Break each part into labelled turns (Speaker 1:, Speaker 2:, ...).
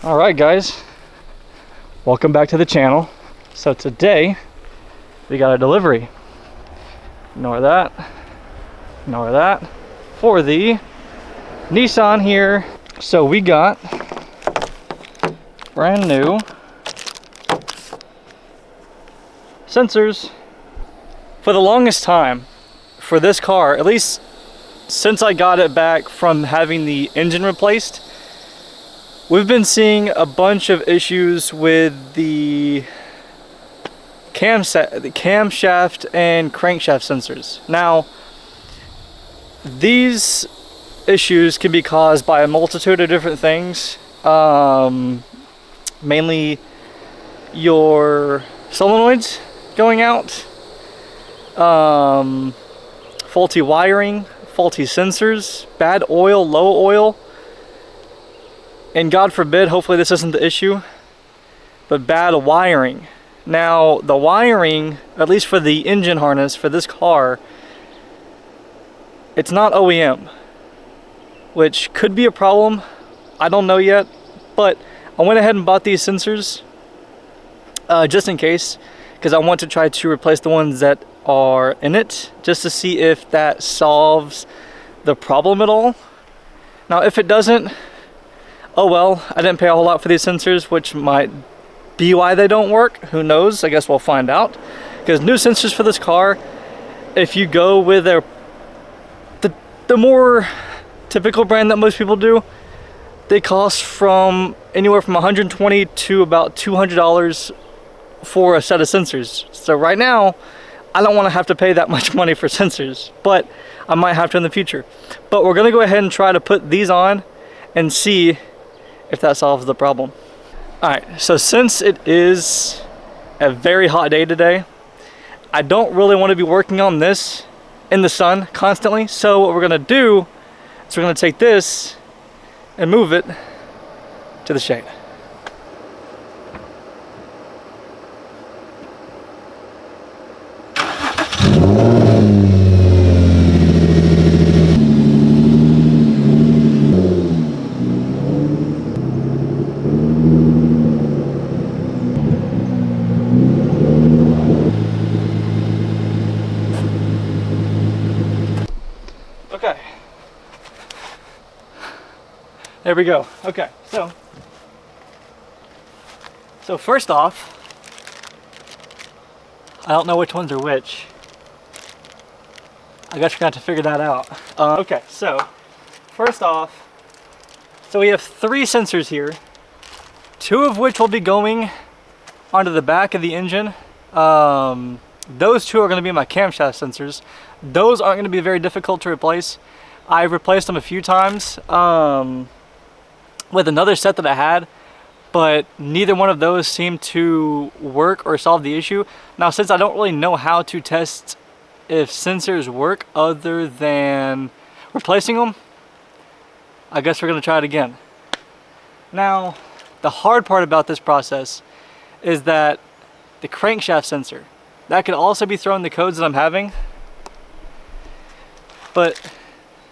Speaker 1: Alright guys, welcome back to the channel. So today we got a delivery. Ignore that for the Nissan here. So we got brand new sensors. For the longest time for this car, at least since I got it back from having the engine replaced, we've been seeing a bunch of issues with the camshaft and crankshaft sensors. Now, these issues can be caused by a multitude of different things. Mainly your solenoids going out, faulty wiring, faulty sensors, bad oil, low oil, and God forbid, hopefully this isn't the issue, but bad wiring. Now, the wiring, at least for the engine harness for this car, it's not OEM, which could be a problem. I don't know yet, but I went ahead and bought these sensors just in case, because I want to try to replace the ones that are in it, just to see if that solves the problem at all. Now, if it doesn't, oh well, I didn't pay a whole lot for these sensors, which might be why they don't work. Who knows? I guess we'll find out. Because new sensors for this car, if you go with the more typical brand that most people do, they cost from anywhere from $120 to about $200 for a set of sensors. So right now, I don't want to have to pay that much money for sensors, but I might have to in the future. But we're going to go ahead and try to put these on and see if that solves the problem. Alright, so since it is a very hot day today, I don't really want to be working on this in the sun constantly. So what we're going to do is we're going to take this and move it to the shade. Okay, there we go. Okay, so first off, I don't know which ones are which. I guess we're gonna have to figure that out. Okay, so first off, so we have 3 sensors here, 2 of which will be going onto the back of the engine. Those 2 are going to be my camshaft sensors. Those aren't going to be very difficult to replace. I've replaced them a few times with another set that I had, but neither one of those seemed to work or solve the issue. Now, since I don't really know how to test if sensors work other than replacing them, I guess we're going to try it again. Now, the hard part about this process is that the crankshaft sensor, that could also be throwing the codes that I'm having, but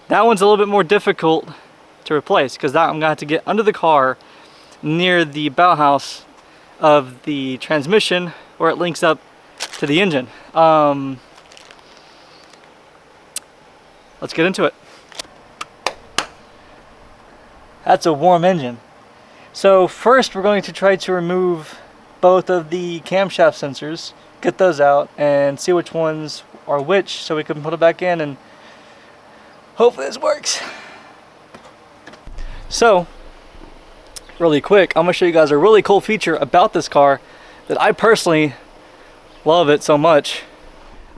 Speaker 1: that one's a little bit more difficult to replace because that I'm gonna have to get under the car near the bow house of the transmission where it links up to the engine. Let's get into it. That's a warm engine. So first we're going to try to remove both of the camshaft sensors, get those out and see which ones are which so we can put it back in and hopefully this works. So really quick, I'm gonna show you guys a really cool feature about this car that I personally love it so much.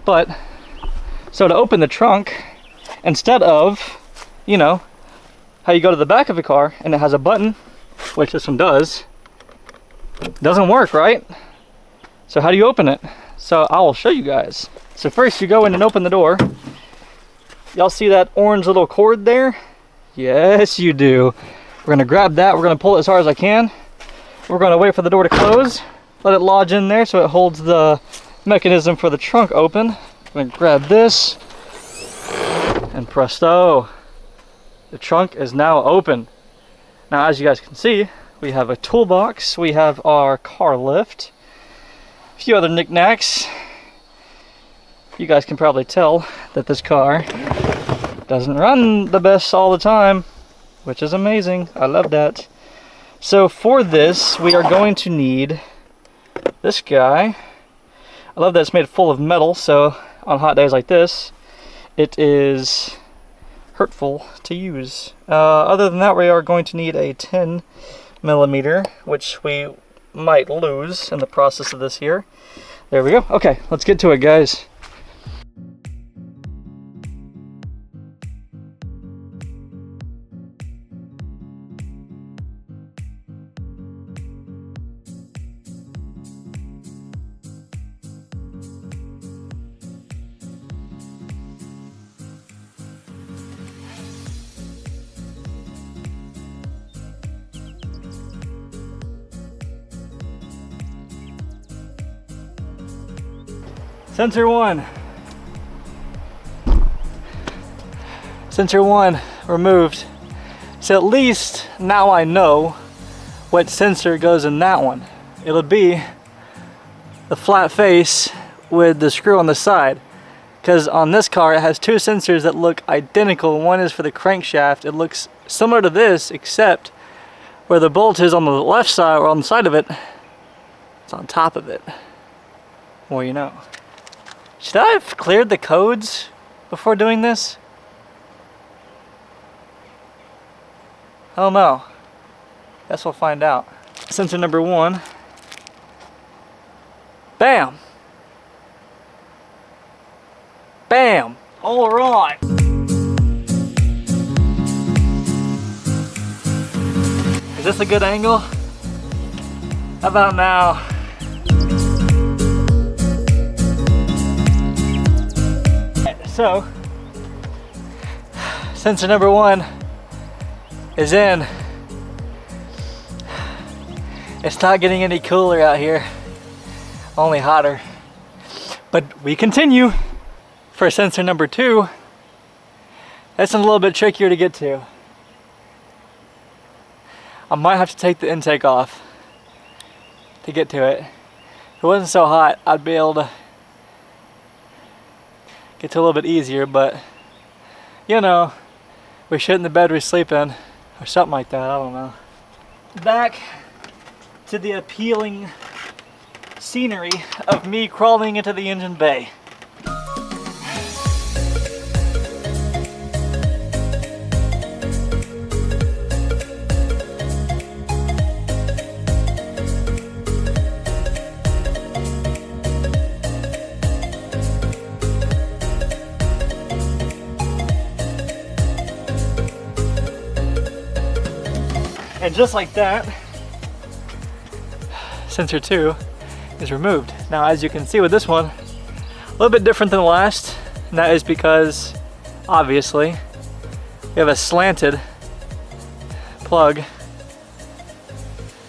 Speaker 1: But so to open the trunk, instead of, you know, how you go to the back of the car and it has a button, which this one does, doesn't work, right? So how do you open it? So I will show you guys. So first you go in and open the door. Y'all see that orange little cord there? Yes, you do. We're gonna grab that, we're gonna pull it as hard as I can. We're gonna wait for the door to close, let it lodge in there so it holds the mechanism for the trunk open. I'm gonna grab this, and presto, the trunk is now open. Now, as you guys can see, We have a toolbox. We have our car lift. A few other knickknacks. You guys can probably tell that this car doesn't run the best all the time, which is amazing. I love that. So for this, we are going to need this guy. I love that it's made full of metal, so on hot days like this, it is hurtful to use. Other than that, we are going to need a 10mm, which we might lose in the process of this here. There we go. Okay, let's get to it, guys. Sensor one. Sensor one removed. So at least now I know what sensor goes in that one. It'll be the flat face with the screw on the side. Because on this car it has two sensors that look identical. One is for the crankshaft. It looks similar to this, except where the bolt is on the left side or on the side of it, it's on top of it. Well, you know. Should I have cleared the codes before doing this? I don't know. Guess we'll find out. Sensor number one. Bam! Bam! All right. Is this a good angle? How about now? So, sensor number one is in. It's not getting any cooler out here, only hotter. But we continue. For sensor number two, that's a little bit trickier to get to. I might have to take the intake off to get to it. If it wasn't so hot, I'd be able to get to a little bit easier, but you know, we shit in the bed we sleep in, or something like that, I don't know. Back to the appealing scenery of me crawling into the engine bay. And just like that, sensor 2 is removed. Now, as you can see with this one, a little bit different than the last, and that is because, obviously, we have a slanted plug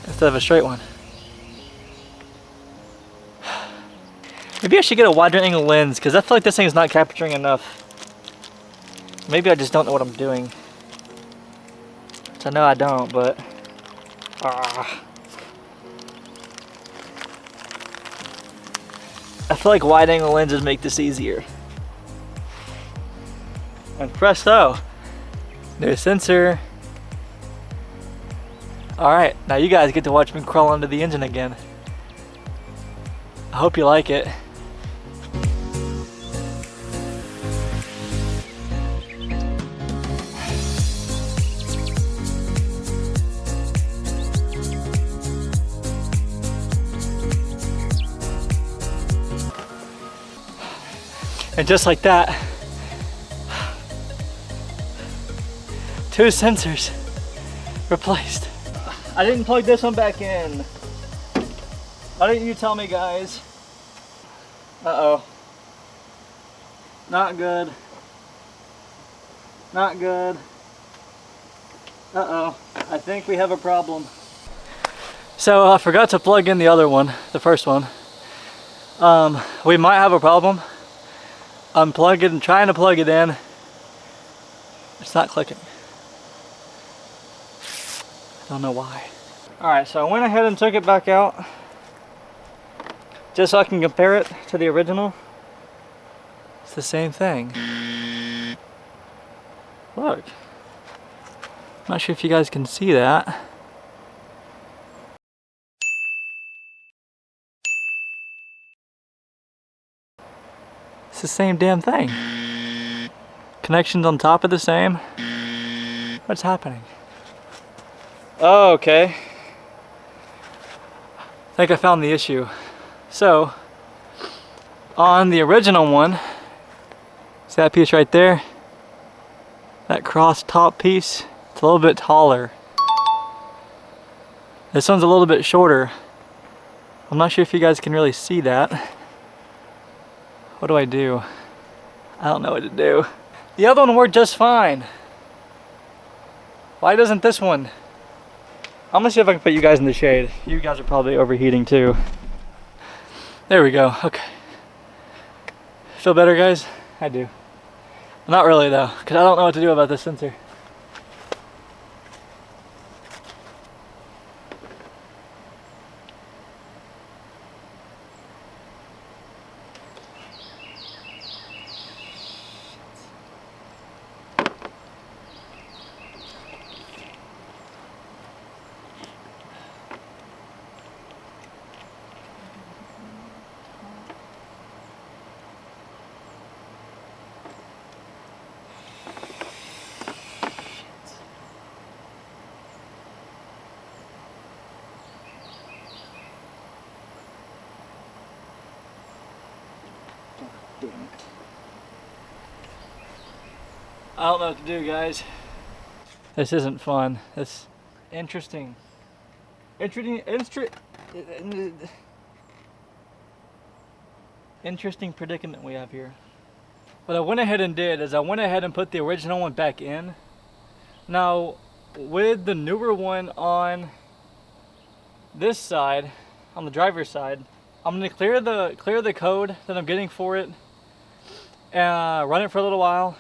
Speaker 1: instead of a straight one. Maybe I should get a wider angle lens, because I feel like this thing is not capturing enough. Maybe I just don't know what I'm doing. Which I know I don't, but I feel like wide angle lenses make this easier. And presto, new sensor. Alright, now you guys get to watch me crawl under the engine again. I hope you like it. And just like that, 2 sensors replaced. I didn't plug this one back in. Why didn't you tell me, guys? Uh-oh. Not good. Not good. Uh-oh. I think we have a problem. So I forgot to plug in the other one, the first one. We might have a problem. Unplug it and trying to plug it in. It's not clicking. I don't know why. Alright, so I went ahead and took it back out just so I can compare it to the original. It's the same thing. Look. I'm not sure if you guys can see that. It's the same damn thing. Connections on top of the same. What's happening? Oh, okay. I think I found the issue. So, on the original one, see that piece right there? That cross top piece, it's a little bit taller. This one's a little bit shorter. I'm not sure if you guys can really see that. What do? I don't know what to do. The other one worked just fine. Why doesn't this one? I'm gonna see if I can put you guys in the shade. You guys are probably overheating too. There we go, okay. Feel better, guys? I do. Not really though, because I don't know what to do about this sensor. I don't know what to do, guys. This isn't fun. It's interesting. Interesting predicament we have here. What I went ahead and did is I went ahead and put the original one back in. Now, with the newer one on this side, on the driver's side, I'm gonna clear the code that I'm getting for it, run it for a little while,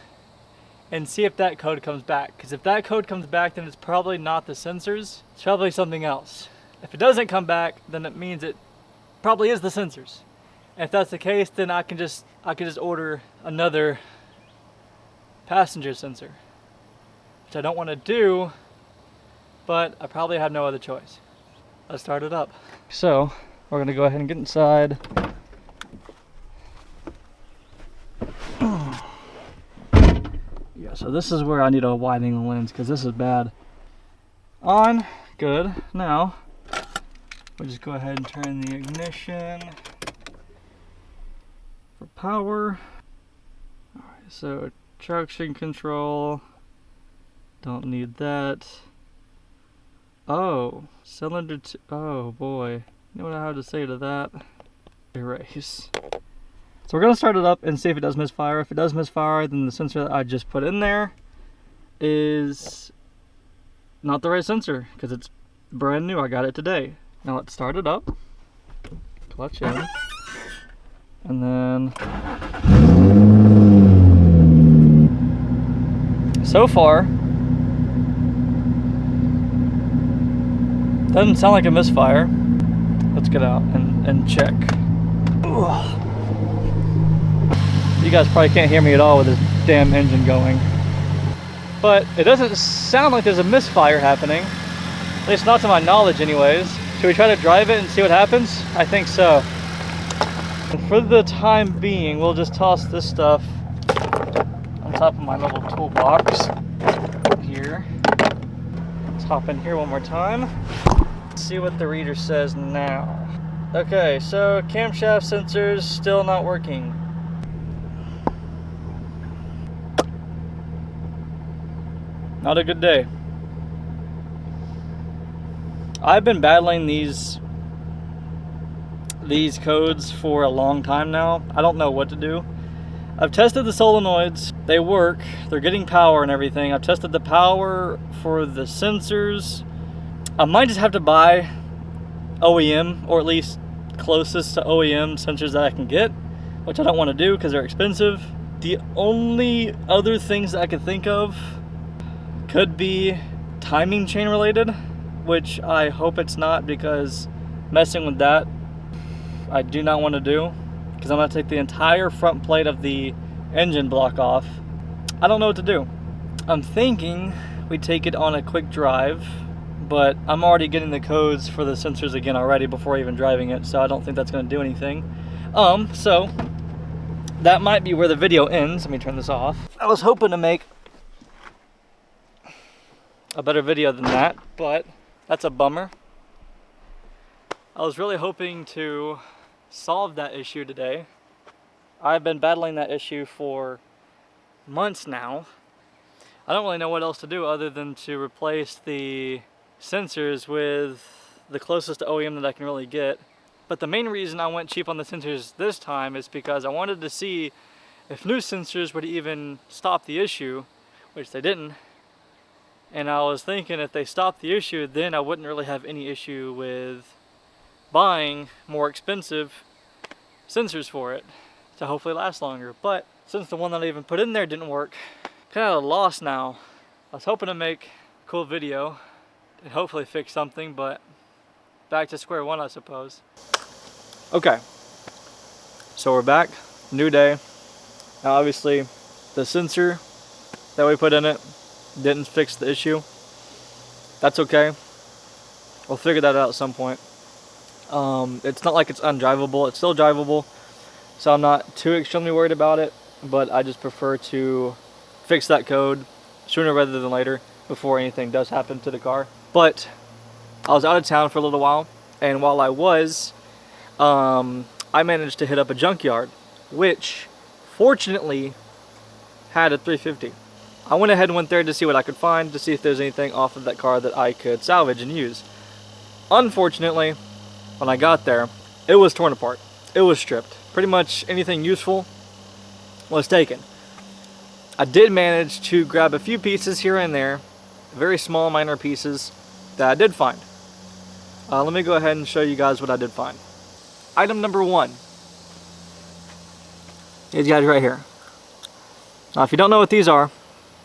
Speaker 1: and see if that code comes back. Because if that code comes back, then it's probably not the sensors. It's probably something else. If it doesn't come back, then it means it probably is the sensors. And if that's the case, then I can just order another passenger sensor, which I don't want to do, but I probably have no other choice. Let's start it up. So we're gonna go ahead and get inside. Yeah, so this is where I need to widen the lens because this is bad. On, good. Now, we'll just go ahead and turn the ignition for power. Alright, so traction control, don't need that. Oh, cylinder two, oh boy. You know what I have to say to that? Erase. So we're gonna start it up and see if it does misfire. If it does misfire, then the sensor that I just put in there is not the right sensor because it's brand new. I got it today. Now let's start it up. Clutch in. And then so far doesn't sound like a misfire. Let's get out and check. Ugh. You guys probably can't hear me at all with this damn engine going. But it doesn't sound like there's a misfire happening. At least not to my knowledge anyways. Should we try to drive it and see what happens? I think so. And for the time being, we'll just toss this stuff on top of my little toolbox here. Let's hop in here one more time. Let's see what the reader says now. Okay, so camshaft sensors still not working. Not a good day. I've been battling these codes for a long time now. I don't know what to do. I've tested the solenoids. They work. They're getting power and everything. I've tested the power for the sensors. I might just have to buy OEM, or at least closest to OEM sensors that I can get, which I don't want to do because they're expensive. The only other things that I could think of could be timing chain related, which I hope it's not, because messing with that I do not want to do, because I'm going to take the entire front plate of the engine block off. I don't know what to do. I'm thinking we take it on a quick drive, but I'm already getting the codes for the sensors again already before even driving it, so I don't think that's going to do anything. So that might be where the video ends. Let me turn this off. I was hoping to make a better video than that, but that's a bummer. I was really hoping to solve that issue today. I've been battling that issue for months now. I don't really know what else to do other than to replace the sensors with the closest to OEM that I can really get. But the main reason I went cheap on the sensors this time is because I wanted to see if new sensors would even stop the issue, which they didn't. And I was thinking if they stopped the issue, then I wouldn't really have any issue with buying more expensive sensors for it to hopefully last longer. But since the one that I even put in there didn't work, kind of lost now. I was hoping to make a cool video and hopefully fix something, but back to square one, I suppose. Okay, so we're back, new day. Now obviously the sensor that we put in it didn't fix the issue. That's okay. We'll figure that out at some point. It's not like it's undrivable. It's still drivable, so I'm not too extremely worried about it, but I just prefer to fix that code sooner rather than later before anything does happen to the car. But I was out of town for a little while, and while I was, I managed to hit up a junkyard, which fortunately had a 350. I went ahead and went there to see what I could find, to see if there's anything off of that car that I could salvage and use. Unfortunately, when I got there, it was torn apart. It was stripped. Pretty much anything useful was taken. I did manage to grab a few pieces here and there, very small minor pieces that I did find. Let me go ahead and show you guys what I did find. Item number one. These guys right here. Now if you don't know what these are,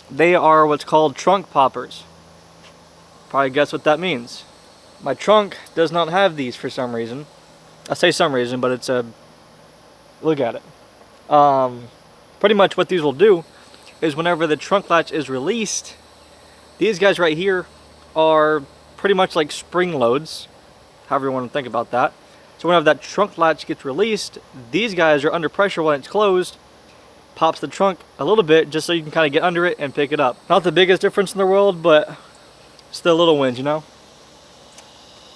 Speaker 1: they are what's called trunk poppers. Probably guess what that means. My trunk does not have these for some reason. I say some reason, but it's a... look at it. Pretty much what these will do is whenever the trunk latch is released, these guys right here are pretty much like spring loads, however you want to think about that. So whenever that trunk latch gets released, these guys are under pressure when it's closed, pops the trunk a little bit just so you can kind of get under it and pick it up. Not the biggest difference in the world, but still little wins, you know?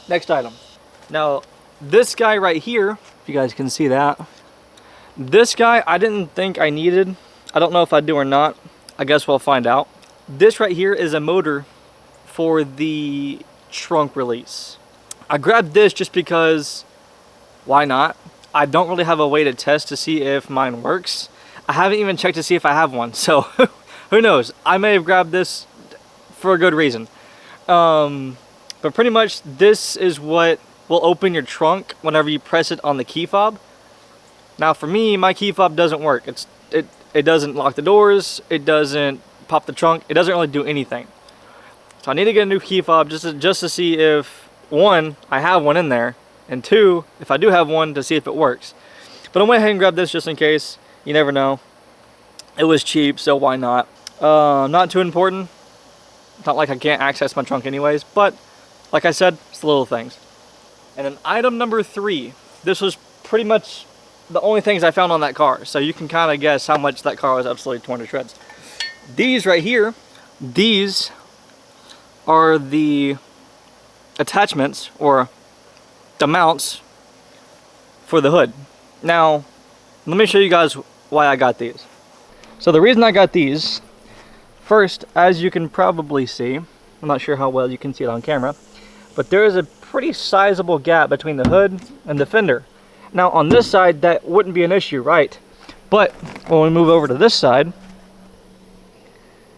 Speaker 1: Next item. Now, this guy right here, if you guys can see that, this guy I didn't think I needed. I don't know if I do or not. I guess we'll find out. This right here is a motor for the trunk release. I grabbed this just because, why not? I don't really have a way to test to see if mine works. I haven't even checked to see if I have one, so who knows? I may have grabbed this for a good reason. But pretty much this is what will open your trunk whenever you press it on the key fob. Now for me, my key fob doesn't work. It doesn't lock the doors, it doesn't pop the trunk, it doesn't really do anything. So I need to get a new key fob just to see if, one, I have one in there, and two, if I do have one, to see if it works. But I went ahead and grabbed this just in case. You never know. It was cheap, so why not? Not too important. It's not like I can't access my trunk anyways, but like I said, it's the little things. And then item number 3. This was pretty much the only things I found on that car, so you can kind of guess how much that car was absolutely torn to shreds. These right here, these are the attachments, or the mounts, for the hood. Now, let me show you guys why I got these. So the reason I got these, first, as you can probably see, I'm not sure how well you can see it on camera, but there is a pretty sizable gap between the hood and the fender. Now on this side, that wouldn't be an issue, right? But when we move over to this side,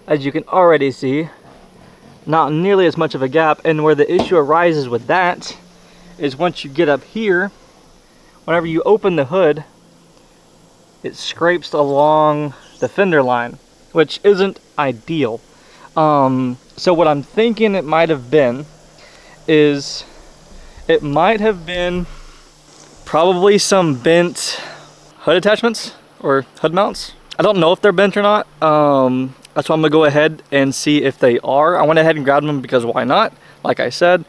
Speaker 1: as you can already see, not nearly as much of a gap. And where the issue arises with that is once you get up here, whenever you open the hood, it scrapes along the fender line, which isn't ideal. So what I'm thinking it might have been is it might have been probably some bent hood attachments or hood mounts. I don't know if they're bent or not. That's why I'm gonna go ahead and see if they are. I went ahead and grabbed them because why not? Like I said,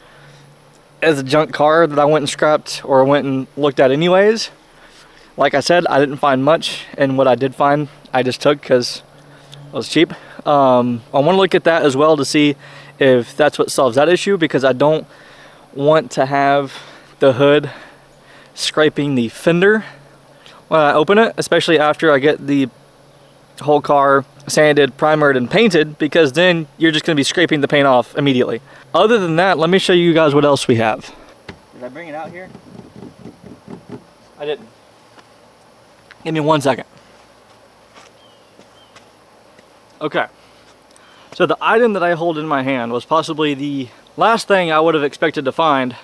Speaker 1: as a junk car that I went and scrapped or went and looked at anyways. Like I said, I didn't find much, and what I did find, I just took because it was cheap. I want to look at that as well to see if that's what solves that issue, because I don't want to have the hood scraping the fender when I open it, especially after I get the whole car sanded, primered, and painted, because then you're just going to be scraping the paint off immediately. Other than that, let me show you guys what else we have. Did I bring it out here? I didn't. Give me 1 second. Okay. So the item that I hold in my hand was possibly the last thing I would have expected to find,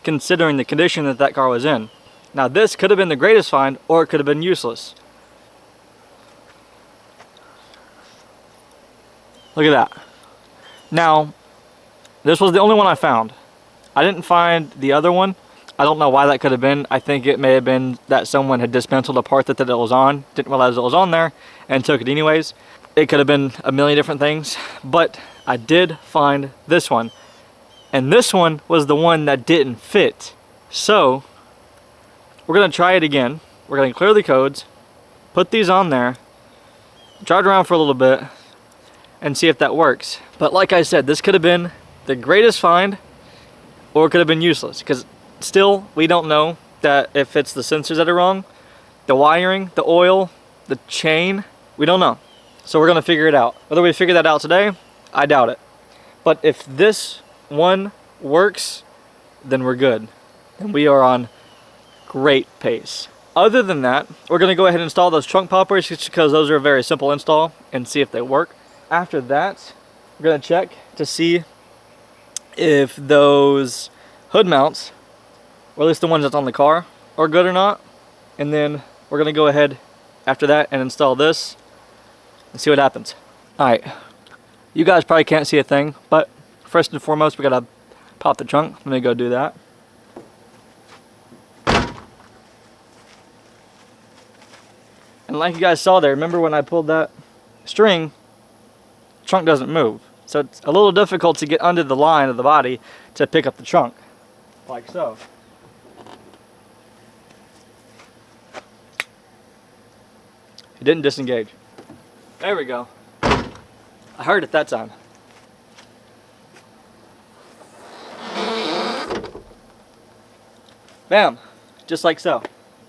Speaker 1: considering the condition that that car was in. Now this could have been the greatest find, or it could have been useless. Look at that. Now, this was the only one I found. I didn't find the other one. I don't know why that could have been. I think it may have been that someone had dismantled a part that it was on, didn't realize it was on there, and took it anyways. It could have been a million different things, but I did find this one. And this one was the one that didn't fit. So, we're gonna try it again. We're gonna clear the codes, put these on there, drive around for a little bit, and see if that works. But like I said, this could have been the greatest find, or it could have been useless, because still we don't know that if it's the sensors that are wrong, the wiring, the oil, the chain, we don't know. So we're gonna figure it out. Whether we figure that out today, I doubt it. But if this one works, then we're good. And we are on great pace. Other than that, we're gonna go ahead and install those trunk poppers, just because those are a very simple install, and see if they work. After that, we're gonna check to see if those hood mounts, or at least the ones that's on the car, are good or not. And then we're gonna go ahead after that and install this and see what happens. All right, you guys probably can't see a thing, but first and foremost, we gotta pop the trunk. Let me go do that. And like you guys saw there, remember when I pulled that string, the trunk doesn't move. So it's a little difficult to get under the line of the body to pick up the trunk, like so. It didn't disengage. There we go. I heard it that time. Bam, just like so.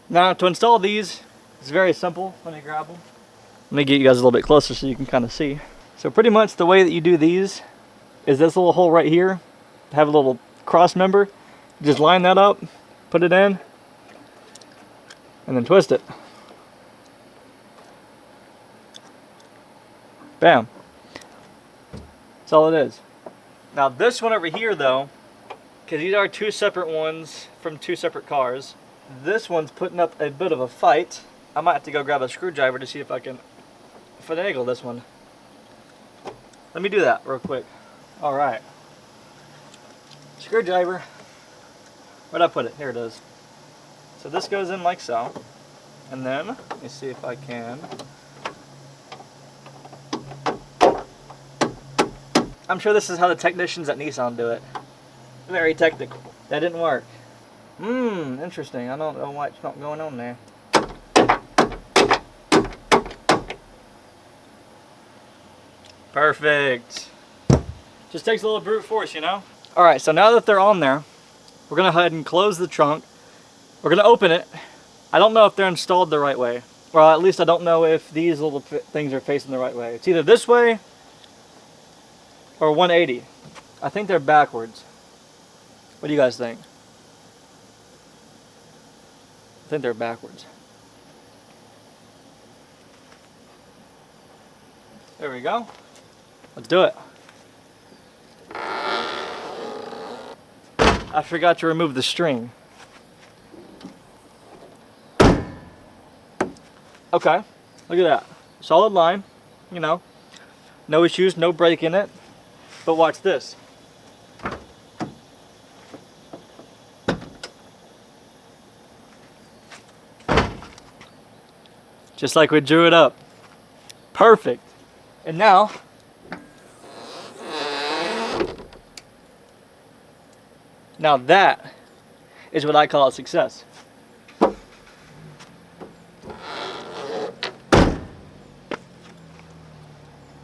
Speaker 1: Now to install these, it's very simple. Let me grab them. Let me get you guys a little bit closer so you can kind of see. So pretty much the way that you do these is this little hole right here, have a little cross member, just line that up, put it in, and then twist it. Bam. That's all it is. Now this one over here though, because these are two separate ones from two separate cars, this one's putting up a bit of a fight. I might have to go grab a screwdriver to see if I can finagle this one. Let me do that real quick. All right. Screwdriver. Where'd I put it? Here it is. So this goes in like so. And then, let me see if I can. I'm sure this is how the technicians at Nissan do it. Very technical. That didn't work. Interesting. I don't know what's not going on there. Perfect. Just takes a little brute force, you know? All right, so now that they're on there, we're gonna go ahead and close the trunk. We're gonna open it. I don't know if they're installed the right way. Well, at least I don't know if these little things are facing the right way. It's either this way or 180. I think they're backwards. What do you guys think? I think they're backwards. There we go. Let's do it. I forgot to remove the string. Okay, look at that. Solid line, you know. No issues, no break in it. But watch this. Just like we drew it up. Perfect. And now, that is what I call a success.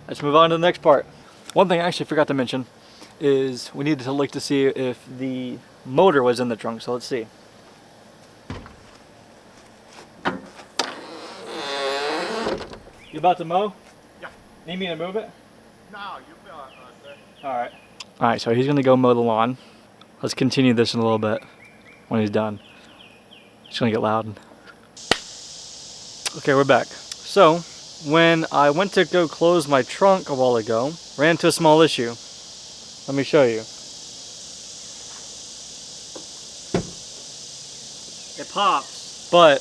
Speaker 1: Let's move on to the next part. One thing I actually forgot to mention is we needed to look to see if the motor was in the trunk, so let's see. You about to mow?
Speaker 2: Yeah.
Speaker 1: Need me to move it?
Speaker 2: No, you
Speaker 1: Alright. Alright, so he's gonna go mow the lawn. Let's continue this in a little bit when he's done. It's gonna get loud. Okay, we're back. So, when I went to go close my trunk a while ago, ran into a small issue. Let me show you. It pops, but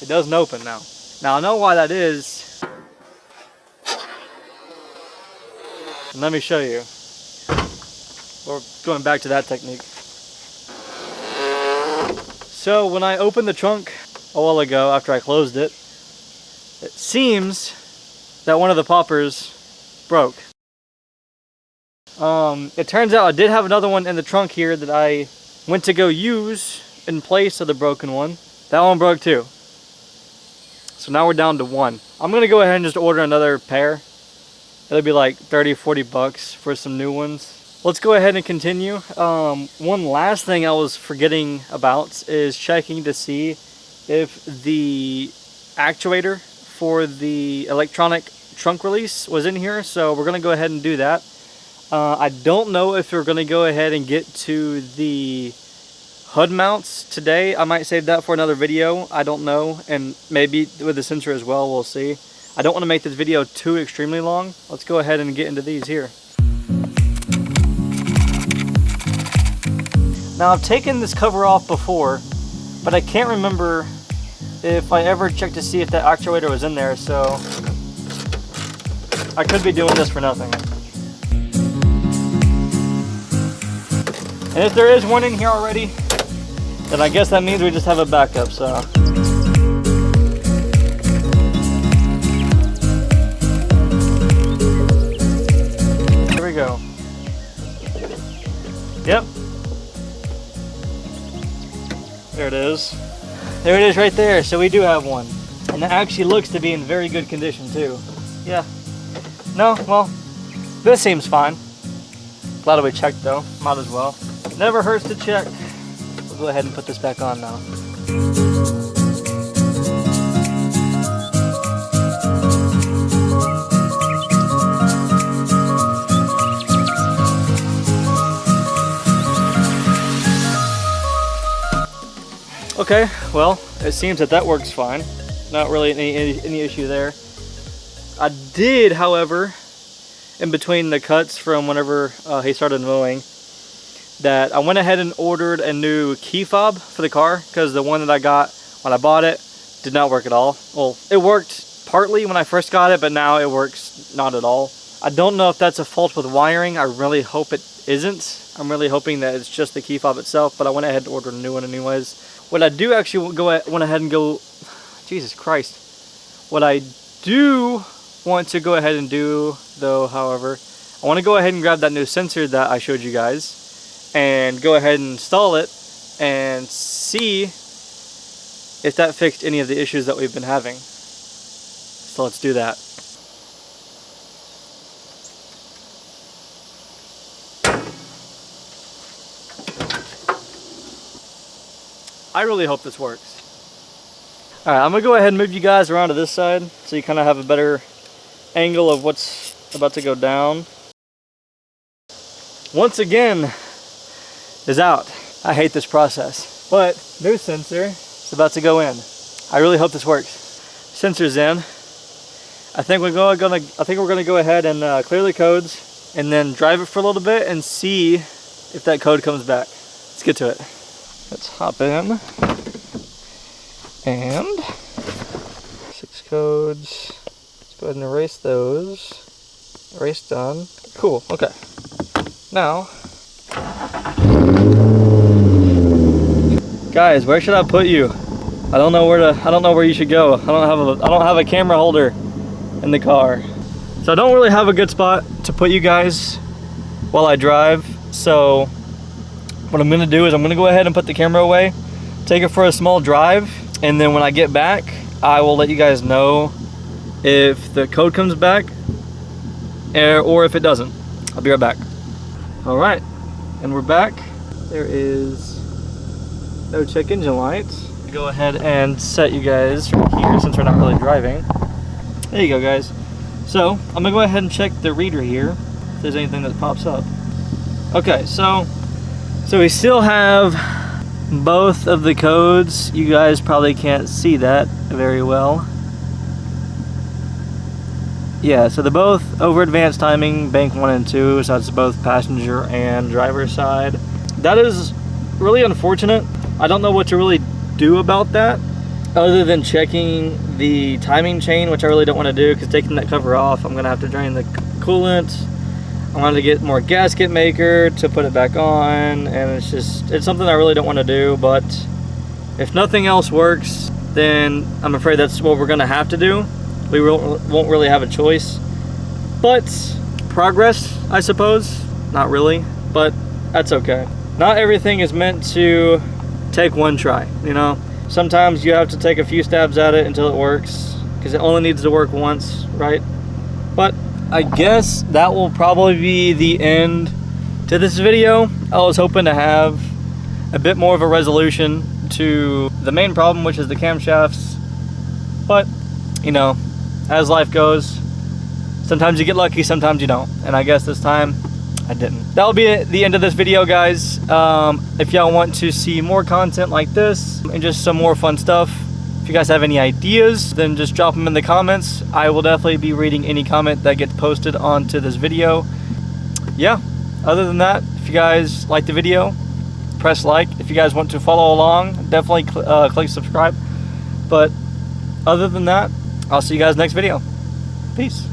Speaker 1: it doesn't open now. Now I know why that is. And let me show you. We're going back to that technique. So when I opened the trunk a while ago after I closed it, it seems that one of the poppers broke. It turns out I did have another one in the trunk here that I went to go use in place of the broken one. That one broke too. So now we're down to one. I'm gonna go ahead and just order another pair. It'll be like 30-40 bucks for some new ones. Let's go ahead and continue. One last thing I was forgetting about is checking to see if the actuator for the electronic trunk release was in here. So we're gonna go ahead and do that. I don't know if we're gonna go ahead and get to the HUD mounts today. I might save that for another video. I don't know, and maybe with the sensor as well, we'll see. I don't want to make this video too extremely long. Let's go ahead and get into these here. Now I've taken this cover off before, but I can't remember if I ever checked to see if that actuator was in there, so I could be doing this for nothing. And if there is one in here already, then I guess that means we just have a backup, so. Here we go. Yep. There it is. There it is right there. So we do have one. And it actually looks to be in very good condition too. Yeah. No, well, this seems fine. Glad we checked though. Might as well. Never hurts to check. We'll go ahead and put this back on now. Okay, well, it seems that that works fine. Not really any issue there. I did, however, in between the cuts from whenever he started mowing, that I went ahead and ordered a new key fob for the car, because the one that I got when I bought it did not work at all. Well, it worked partly when I first got it, but now it works not at all. I don't know if that's a fault with wiring. I really hope it isn't. I'm really hoping that it's just the key fob itself, but I went ahead and ordered a new one anyways. What I do actually went ahead and go, Jesus Christ. What I do want to go ahead and do though, however, I want to go ahead and grab that new sensor that I showed you guys and go ahead and install it and see if that fixed any of the issues that we've been having. So let's do that. I really hope this works. Alright, I'm going to go ahead and move you guys around to this side so you kind of have a better angle of what's about to go down. Once again, is out. I hate this process. But new sensor is about to go in. I really hope this works. Sensor's in. I think we're gonna go ahead and clear the codes and then drive it for a little bit and see if that code comes back. Let's get to it. Let's hop in, and 6 codes. Let's go ahead and erase those. Erase done. Cool, okay. Now, Guys, where should I put you? I don't know where you should go. I don't have a camera holder in the car. So I don't really have a good spot to put you guys while I drive. So what I'm gonna do is I'm gonna go ahead and put the camera away, take it for a small drive, and then when I get back, I will let you guys know if the code comes back or if it doesn't. I'll be right back. All right, and we're back. There is no check engine lights. Go ahead and set you guys right here since we're not really driving. There you go, guys. So I'm gonna go ahead and check the reader here if there's anything that pops up. Okay, so we still have both of the codes. You guys probably can't see that very well. Yeah, so they're both over advanced timing, bank 1 and 2, so it's both passenger and driver side. That is really unfortunate. I don't know what to really do about that other than checking the timing chain, which I really don't want to do because taking that cover off, I'm gonna have to drain the coolant. I wanted to get more gasket maker to put it back on, and it's something I really don't want to do, but if nothing else works, then I'm afraid that's what we're gonna have to do. We won't really have a choice, but progress, I suppose. Not really, but that's okay. Not everything is meant to take one try, you know? Sometimes you have to take a few stabs at it until it works, because it only needs to work once, right? But I guess that will probably be the end to this video. I was hoping to have a bit more of a resolution to the main problem, which is the camshafts, but you know, as life goes, sometimes you get lucky, sometimes you don't, and I guess this time I didn't. That'll be the end of this video, guys. If y'all want to see more content like this and just some more fun stuff, if you guys have any ideas, then just drop them in the comments. I will definitely be reading any comment that gets posted onto this video. Yeah, other than that, if you guys like the video, press like. If you guys want to follow along, definitely click subscribe. But other than that, I'll see you guys next video. Peace.